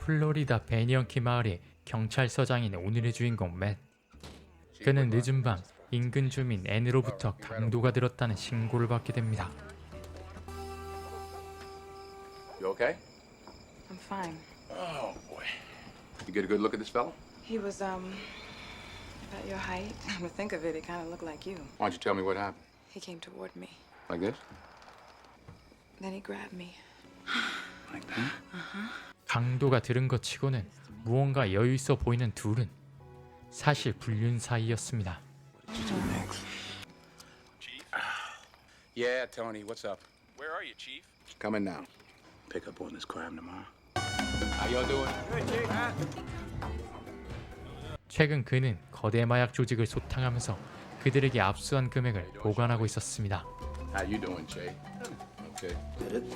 플로리다 베니언키 마을의 경찰서장인 오늘의 주인공 맷. 그는 늦은 밤 인근 주민 앤으로부터 강도가 들었다는 신고를 받게 됩니다. You okay? I'm fine. Oh boy. You get a good look at this fellow? He was, about your height. Come to think of it, he kind of looked like you. Why don't you tell me what happened? He came toward me. Like this? Then he grabbed me. Like that? 강도가 들은 것 치고는 무언가 여유 있어 보이는 둘은 사실 불륜 사이였습니다. Yeah, Tony, what's up? Where are you, Chief? Coming now. Pick up on this crime tomorrow. How y'all doing? 최근 그는 거대 마약 조직을 소탕하면서 그들에게 압수한 금액을 보관하고 있었습니다. How you doing, Jay? Okay.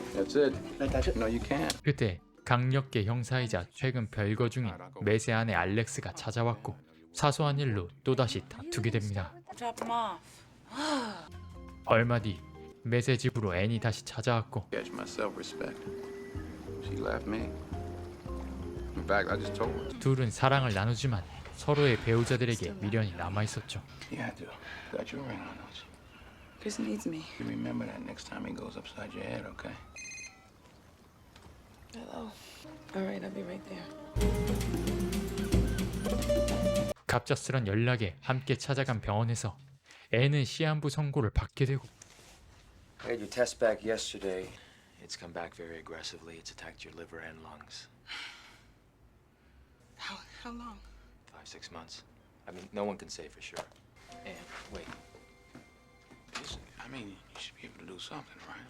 That's it. No, you can't. 그때 강력계 형사이자 최근 별거 중인 맷의 아내 알렉스가 찾아왔고 사소한 일로 또다시 다투게 됩니다. Drop him off. 얼마 뒤 맷의 집으로 앤이 다시 찾아왔고 Catch my self-respect. She left me. In fact, I just told her. 둘은 사랑을 나누지만 서로의 배우자들에게 미련이 남아있었죠. Yeah, I do. Got your ring on, don't you? Chris needs me. You remember that next time he goes upside your head, okay? Hello. All right, I'll be right there. 갑작스런 연락에 함께 찾아간 병원에서 앤은 시한부 선고를 받게 되고 I had your test back yesterday. It's come back very aggressively. It's attacked your liver and lungs. How long? 5-6 months. I mean, no one can say for sure. And wait, Listen, I mean, you should be able to do something, right?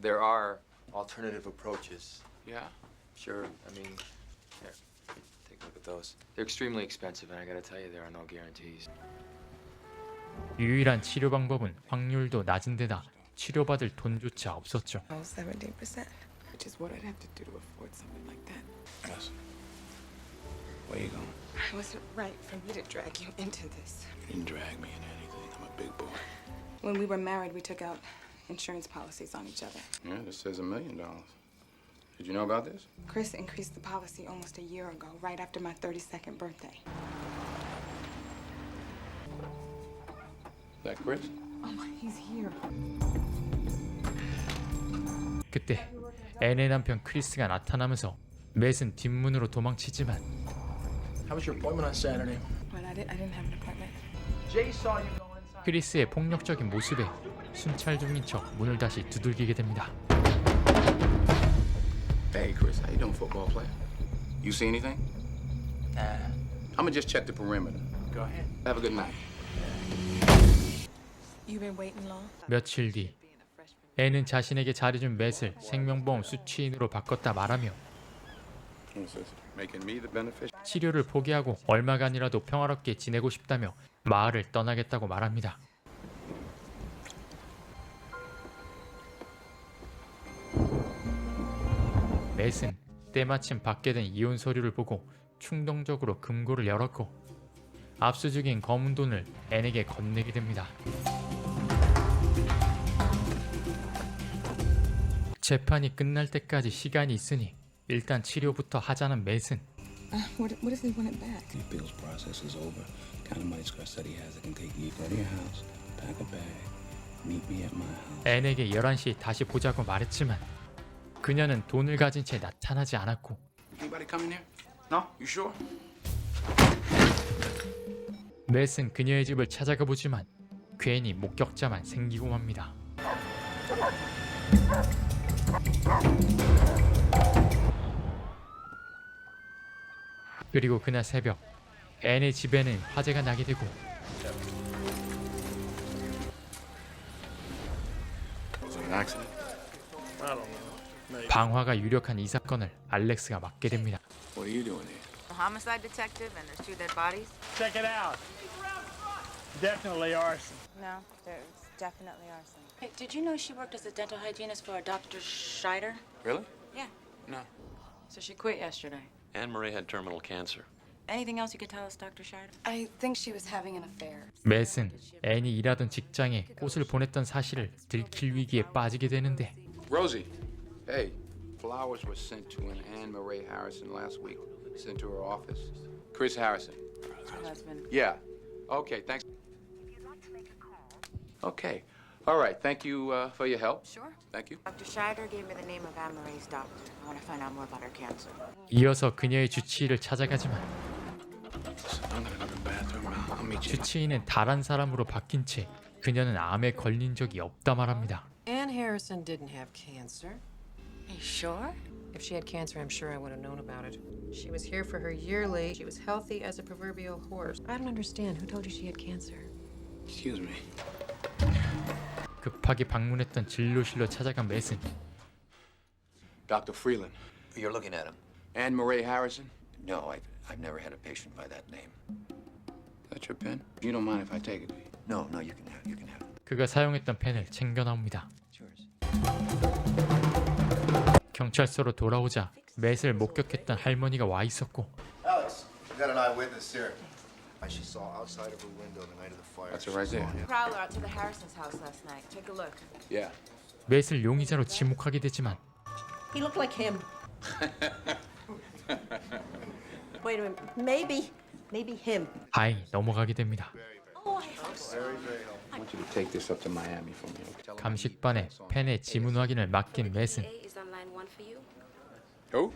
there are alternative approaches. Yeah? Sure. I mean, here, take a look at those. They're extremely expensive, and I gotta tell you, there are no guarantees. 유일한 치료 방법은 확률도 낮은 데다 치료받을 돈조차 없었죠. Oh, 70%. Which is what I'd have to do to afford something like that. Listen. Where you going? It wasn't right for me to drag you into this. You didn't drag me in anything. I'm a big boy. When we were married, we took out insurance policies on each other. Yeah, this says $1 million. Did you know about this? Chris increased the policy almost a year ago, right after my 32nd birthday. Is that Chris? Oh my, he's here. 그때 앤의 남편 크리스가 나타나면서 맷은 뒷문으로 도망치지만 How was your appointment on Saturday? Well, I didn't have an appointment. Jay saw you go inside. 크리스의 폭력적인 모습에 순찰 중인 척 문을 다시 두들기게 됩니다. Hey, Chris, how you doing, football player? You see anything? Nah. I'm gonna just check the perimeter. Go ahead. Have a good night. You been waiting long? 며칠 뒤 앤은 자신에게 잘해준 맷을 생명보험 수취인으로 바꿨다 말하며 What's this? Making me the beneficiary? 치료를 포기하고 얼마간이라도 평화롭게 지내고 싶다며 마을을 떠나겠다고 말합니다. 맷은 때마침 받게 된 이혼 서류를 보고 충동적으로 금고를 열었고 압수 중인 검은 돈을 앤에게 건네게 됩니다. 재판이 끝날 때까지 시간이 있으니 일단 치료부터 하자는 맷은 What if they want it back? The appeals process is over. Kind of money Scott said he has that can take you. Go to your house, pack a bag, meet me at my house. 앤에게 11시에 다시 보자고 말했지만 그녀는 돈을 가진 채 나타나지 않았고 Anybody coming here? No? You sure? 맷은 그녀의 집을 찾아가 보지만 괜히 목격자만 생기고 맙니다. 그리고 그날 새벽 앤의 집에는 화재가 나게 되고 Was it an accident? I don't know. Maybe. 방화가 유력한 이 사건을 알렉스가 맡게 됩니다. What are you doing here? A homicide detective, and there's 2 dead bodies? Check it out. Definitely arson. No, there's definitely arson. Hey, did you know she worked as a dental hygienist for a Dr. Scheider? Really? Yeah. No. So she quit yesterday. Anne Marie had terminal cancer. Anything else you could tell us, Dr. Scheider? I think she was having an affair. 맷은 앤이 일하던 직장에 꽃을 보냈던 사실을 들킬 위기에 빠지게 되는데 Rosie, hey, Flowers were sent to an Anne Marie Harrison last week. Sent to her office. Chris Harrison. Her husband. Yeah. Okay, thanks. Okay. All right, thank you for your help. Sure. Thank you. Dr. Scheider gave me the name of Anne Marie's doctor. I want to find out more about her cancer. 이어서 그녀의 주치의를 찾아가지만 I'm gonna go to the bathroom. I'll meet you. 주치의는 다른 사람으로 바뀐 채 그녀는 암에 걸린 적이 없다 말합니다. Anne Harrison didn't have cancer. Are you sure? If she had cancer, I'm sure I would have known about it. She was here for her yearly. She was healthy as a proverbial horse. I don't understand. Who told you she had cancer? Excuse me. 급하게 방문했던 진료실로 찾아간 맷은 Dr. Freeland. You're looking at him. Anne Marie Harrison. No, I've never had a patient by that name. That's your pen? You don't mind if I take it? No, you can have it. 그가 사용했던 펜을 챙겨 나옵니다. It's yours. 경찰서로 돌아오자 맷을 목격했던 할머니가 와 있었고 Alex, we got an eyewitness here. She saw outside of her window the night of the fire. That's it right there. Prowler out to the Harrison's house last night. Take a look. Yeah. 맷을 용의자로 지목하게 되지만 He looked like him. Wait a minute. Maybe him. 다행히 넘어가게 됩니다. I want you to take this up to Miami for me. Okay? 감식반에 펜의 지문 확인을 맡긴 맷은 Is on line 1 for you? Who?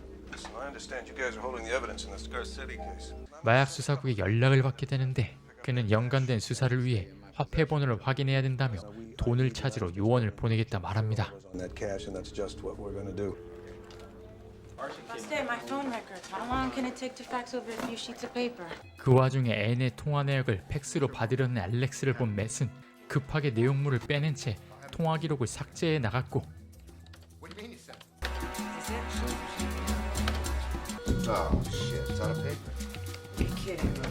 I understand you guys are holding the evidence in the Scar City case. 마약 수사국에 연락을 받게 되는데 그는 연관된 수사를 위해 화폐 번호를 확인해야 된다며 돈을 찾으러 요원을 보내겠다 말합니다. On that cash, and that's just what we're going to do. Stay my phone records. How long can it take to fax over a few sheets of paper? 그 와중에 앤의 통화 내역을 팩스로 받으려는 알렉스를 본 맷은 급하게 내용물을 빼낸 채 통화 기록을 삭제해 나갔고 Oh shit! It's out of paper. You're kidding me.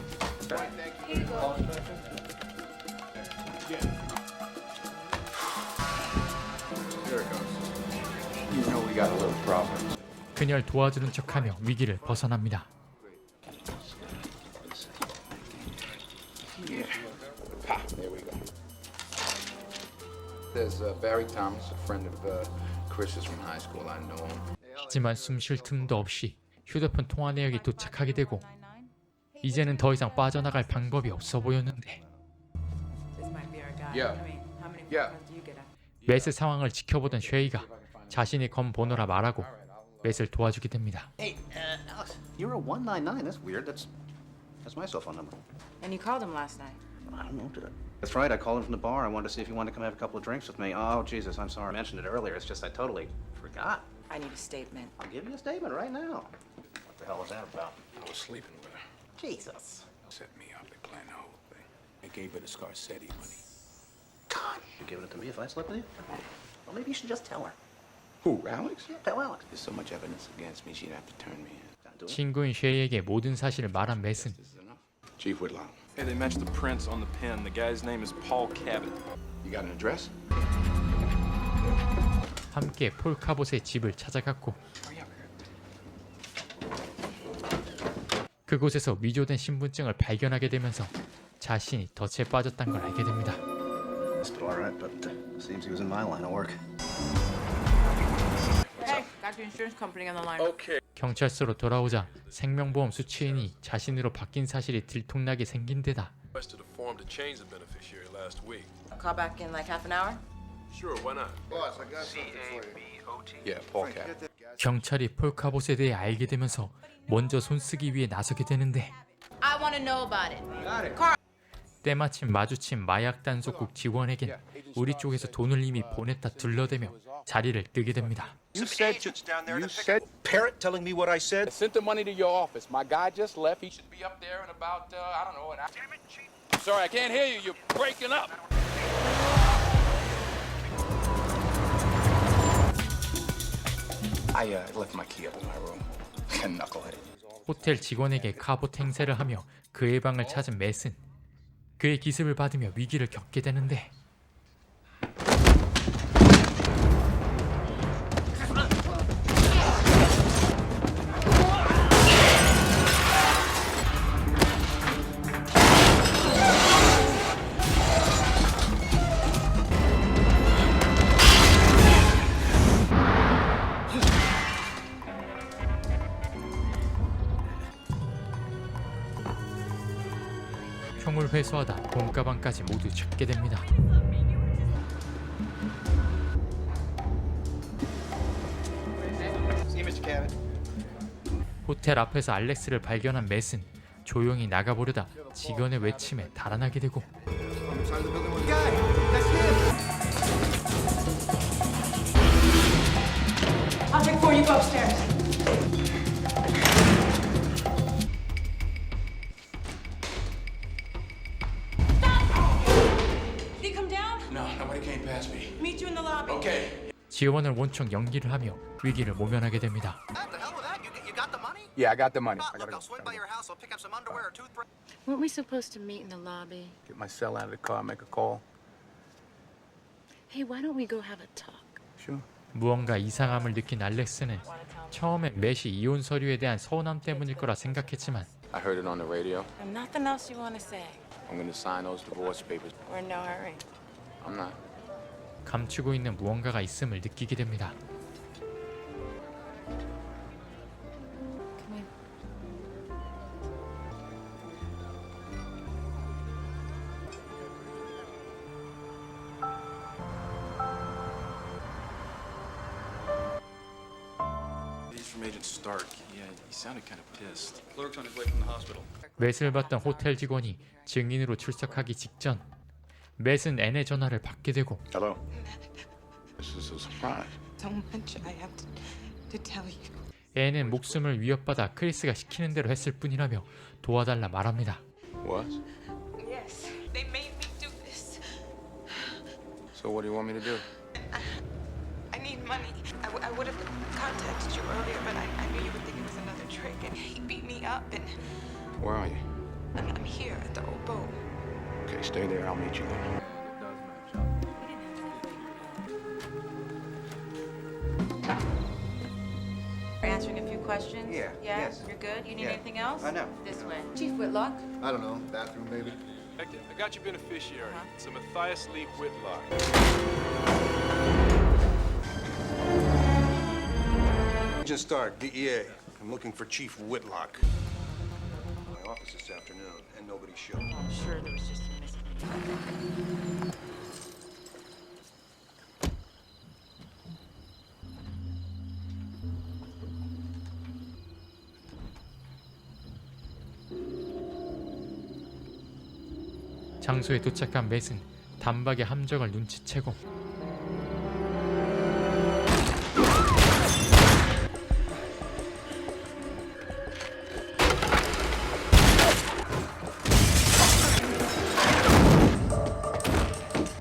Here it goes. You know we got a little problem. 그녀를 도와주는 척하며 위기를 벗어납니다. Yeah. Ha, there we go. There's Barry Thomas, a friend of Chris's from high school. I know him. 하지만 숨 쉴 틈도 없이 휴대폰 통화 내역이 도착하게 되고 이제는 더 이상 빠져나갈 방법이 없어 보였는데 This might be our guy. Yeah. I mean, how many Yeah. phones do you get? 맷의 상황을 지켜보던 쉐이가 자신이 건 번호라 말하고 맷을 도와주게 됩니다. Hey, Alex, you're a 199. That's weird. That's my cell phone number. And you called him last night. I don't know, did I? That's right. I called him from the bar. I wanted to see if he wanted to come have a couple of drinks with me. Oh, Jesus, I'm sorry. I mentioned it earlier. It's just I totally forgot. I need a statement. I'll give you a statement right now. What the hell was that about? I was sleeping with her. Jesus. Set me up. They planned the whole thing. I gave her the Scar City money. God, you're giving it to me if I slept with you? Well, maybe you should just tell her. Who, Alex? Yeah, tell Alex. There's so much evidence against me, she'd have to turn me in. Do it. 친구인 쉐이에게 모든 사실을 말한 맷은 This is enough. Chief Whitlock, Hey, they matched the prints on the pen. The guy's name is Paul Cabot. you got an address? 함께 폴 카봇의 집을 찾아갔고 그곳에서 위조된 신분증을 발견하게 되면서 자신이 덫에 빠졌단 걸 알게 됩니다. All right, but seems he was in my line of work. Hey, got your insurance company on the line. 경찰서로 돌아오자 생명보험 수취인이 자신으로 바뀐 사실이 들통나게 생긴 데다 Requested a form to change the beneficiary last week. Call back in like half an hour. Sure, why not? Boss, I got something for you. Yeah, Paul Cabot. 경찰이 폴 카봇에 대해 알게 되면서 먼저 손쓰기 위해 나서게 되는데 I want to know about it. 때마침 마주친 마약 단속국 직원에겐 우리 쪽에서 돈을 이미 보냈다 둘러대며 자리를 뜨게 됩니다. You said parrot telling me what I said. I sent the money to your office. My guy just left. He should be up there in about, I don't know, an hour. Damn it, Chief. Sorry, I can't hear you. You're breaking up. I left my key up in my room. Knucklehead. 호텔 직원에게 카봇 행세를 하며 그의 방을 찾은 맷은 그의 기습을 받으며 위기를 겪게 되는데 계약을 회수하다 돈가방까지 모두 찾게 됩니다. See you, Mr. Cabot. 호텔 앞에서 알렉스를 발견한 맷은 조용히 나가보려다 직원의 외침에 달아나게 되고 I'll take 4, you go upstairs. Did he come down? No, nobody came past me. Meet you in the lobby. Okay. 지원을 원총 연기를 하며 위기를 모면하게 됩니다. Yeah, I got the money. I Look, gotta I'll swing by your house. I'll pick up some underwear or toothbrush. Weren't we supposed to meet in the lobby? get my cell out of the car, make a call. Hey, why don't we go have a talk? Sure. 무언가 이상함을 느낀 알렉스는 처음에 맷이 이혼 서류에 대한 서운함 때문일 거라 생각했지만 I heard it on the radio. And nothing else you want to say? I'm gonna sign those divorce papers. We're in no hurry. I'm not. 감추고 있는 무언가가 있음을 느끼게 됩니다. Come in. He's from Agent Stark. Yeah, he sounded kind of pissed. Clerk's on his way from the hospital. 맷을 봤던 호텔 직원이 증인으로 출석하기 직전 맷은 앤의 전화를 받게 되고 Hello. This is a surprise. So much I have to tell you. 앤은 목숨을 위협받아 크리스가 시키는 대로 했을 뿐이라며 도와달라 말합니다. What? Yes, they made me do this. So what do you want me to do? I need money. I would have contacted you earlier, but I knew you would think it was another trick. And he beat me up, and Where are you? I'm here at the old boat. Okay, stay there. I'll meet you there. We're answering a few questions? Yeah, yes. You're good? You need Yeah. anything else? I know. This way. Chief Whitlock? I don't know. Bathroom, maybe. Detective, I got your beneficiary. It's a Matthias Lee Whitlock. Agent Stark, DEA. I'm looking for Chief Whitlock. My office this afternoon, and nobody showed. I'm sure there was just a missing. 장소에 도착한 맷은 단박에 함정을 눈치채고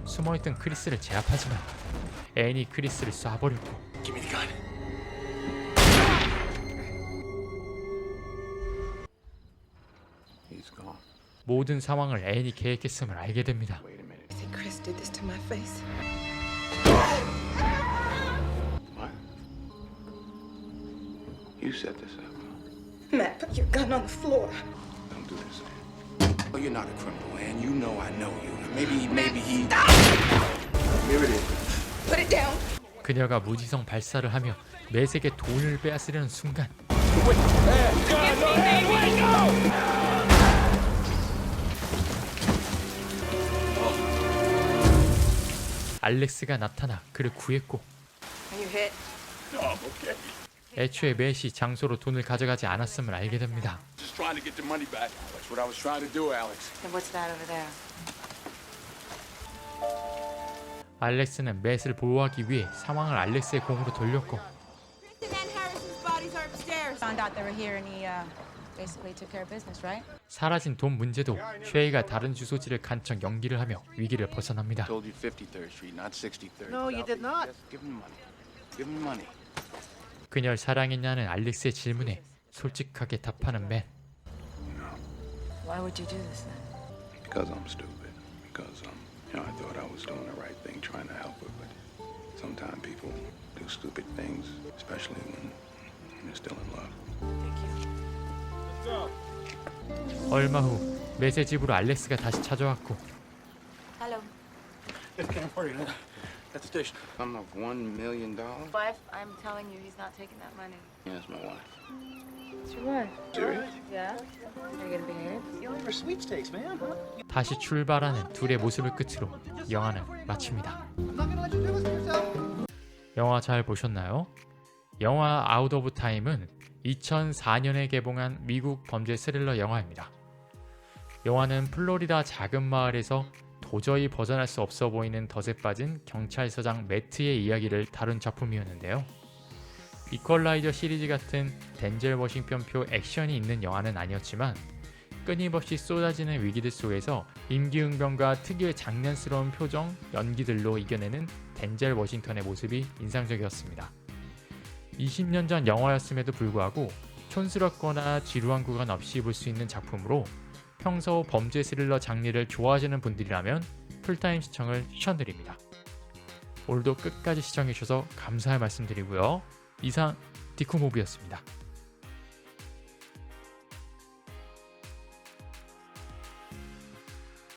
숨어있던 크리스를 제압하지만 앤이 크리스를 쏴버렸고 Give me the gun. He's gone. 모든 상황을 앤이 계획했음을 알게 됩니다. Wait a minute. You think Chris did this to my face? What? You set this up. Matt, put your gun on the floor. Don't do this. Oh, you're not a criminal, and you know I know you. Maybe he. Here it is. Put it down. 그녀가 무지성 발사를 하며 맷에게 돈을 빼앗으려는 순간 알렉스가 나타나 그를 구했고 Are you hit? No, I'm okay. 애초에 맷이 장소로 돈을 가져가지 않았음을 알게 됩니다. Just trying to get the money back. That's what I was trying to do, Alex. And what's that over there? 알렉스는 맷을 보호하기 위해 상황을 알렉스의 공으로 돌렸고 Kristen and Harrison's bodies are upstairs. Found out they were here and he basically took care of business, right? 사라진 돈 문제도 쉐이가 다른 주소지를 간척 연기를 하며 위기를 벗어납니다. Told you 53rd Street, not 63rd. No, you did not. Just give him money. Give him money. 그녀를 사랑했냐는 알렉스의 질문에 솔직하게 답하는 맷. Why would you do this then? Because I'm stupid. Because I thought I was doing the right thing, trying to help her. But sometimes people do stupid things, especially when you're still in love. 얼마 후 맷의 집으로 알렉스가 다시 찾아왔고 Hello. Just came for you. At the station. Sum of $1 million? Wife, I'm telling you, he's not taking that money. Yeah, that's my wife. It's your wife. Serious? Yeah? Are you gonna behave? You only for sweepstakes, man. 다시 출발하는 둘의 모습을 끝으로 영화는 마칩니다. 영화 잘 보셨나요? 영화 아웃 오브 타임은 2004년에 개봉한 미국 범죄 스릴러 영화입니다. 영화는 플로리다 작은 마을에서 도저히 벗어날 수 없어 보이는 덫에 빠진 경찰서장 매트의 이야기를 다룬 작품이었는데요. 이퀄라이저 시리즈 같은 덴젤 워싱턴표 액션이 있는 영화는 아니었지만 끊임없이 쏟아지는 위기들 속에서 임기응변과 특유의 장난스러운 표정, 연기들로 이겨내는 덴젤 워싱턴의 모습이 인상적이었습니다. 20년 전 영화였음에도 불구하고 촌스럽거나 지루한 구간 없이 볼 수 있는 작품으로 평소 범죄 스릴러 장르를 좋아하시는 분들이라면 풀타임 시청을 추천드립니다. 오늘도 끝까지 시청해주셔서 감사의 말씀드리고요. 이상 디코모브였습니다.